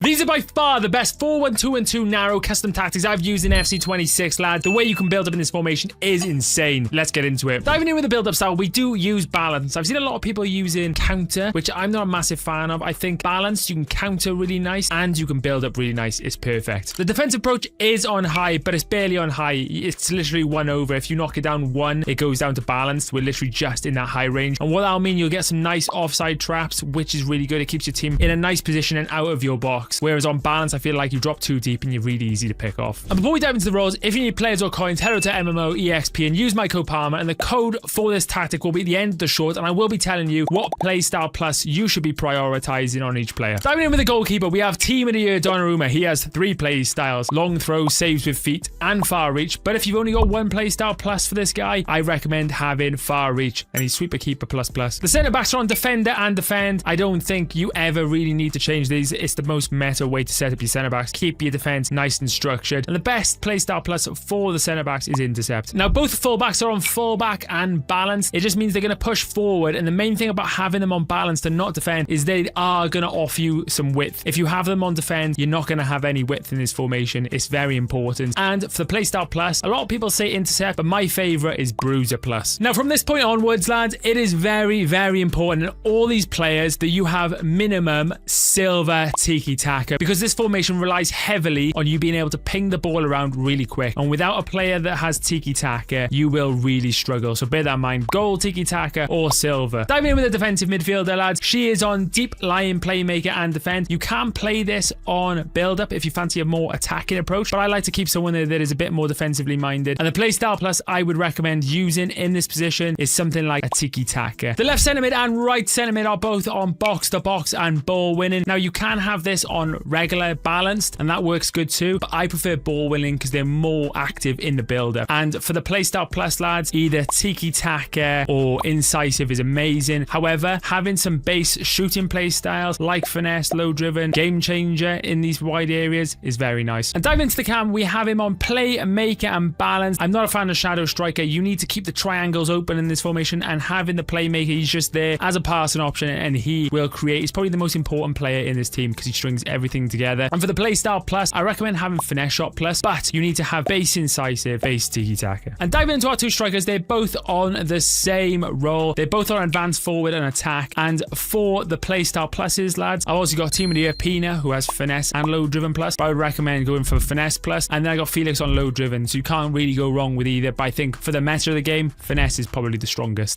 These are by far the best 4-1-2-1-2 narrow custom tactics I've used in FC26, lad. The way you can build up in this formation is insane. Let's get into it. Diving in with the build-up style, we do use balance. I've seen a lot of people using counter, which I'm not a massive fan of. I think balance, you can counter really nice, and you can build up really nice. It's perfect. The defense approach is on high, but it's barely on high. It's literally 1 over. If you knock it down 1, it goes down to balanced. We're literally just in that high range. And what that'll mean, you'll get some nice offside traps, which is really good. It keeps your team in a nice position and out of your box. Whereas on balance, I feel like you drop too deep and you're really easy to pick off. And before we dive into the roles, if you need players or coins, head over to MMO EXP and use my code Palmer, and the code for this tactic will be at the end of the short, and I will be telling you what playstyle plus you should be prioritizing on each player. Diving in with the goalkeeper, we have Team of the Year Donnarumma. He has 3 play styles: long throw, saves with feet, and far reach. But if you've only got 1 playstyle plus for this guy, I recommend having far reach, and he's sweeper keeper plus plus. The centre backs are on defender and defend. I don't think you ever really need to change these. It's the most meta way to set up your centre backs. Keep your defense nice and structured, and the best playstyle plus for the centre backs is intercept. Now both fullbacks are on fullback and balance. It just means they're going to push forward, and the main thing about having them on balance and not defend is they are going to offer you some width. If you have them on defend, you're not going to have any width in this formation. It's very important. And for the playstyle plus, a lot of people say intercept, but my favorite is bruiser plus. Now from this point onwards, lads, it is very, very important in all these players that you have minimum silver tiki taka, because this formation relies heavily on you being able to ping the ball around really quick, and without a player that has tiki taka, you will really struggle. So bear that in mind. Gold, tiki taka, or silver. Diving in with a defensive midfielder, lads, she is on deep lying playmaker and defend. You can play this on build up if you fancy a more attacking approach, but I like to keep someone there that is a bit more defensively minded, and the playstyle plus I would recommend using in this position is something like a tiki taka. The left centre mid and right centre mid are both on box to box and ball winning. Now you can have this on regular balanced, and that works good too, but I prefer ball winning because they're more active in the build-up. And for the playstyle plus, lads, either tiki taka or incisive is amazing. However, having some base shooting play styles like finesse, low driven, game changer in these wide areas is very nice. And diving into the cam, we have him on playmaker and balance. I'm not a fan of shadow striker. You need to keep the triangles open in this formation, and having the playmaker, he's just there as a passing option, and he will create. He's probably the most important player in this team because he strings everything together. And for the playstyle plus, I recommend having finesse shot plus, but you need to have base incisive, base tiki taka. And diving into our 2 strikers, they're both on the same role. They're both on advance forward and attack. And for the playstyle pluses, lads, I've also got Team of the Year Pina, who has finesse and low driven plus, but I would recommend going for finesse plus. And then I got Felix on low driven, so you can't really go wrong with either, but I think for the meta of the game, finesse is probably the strongest.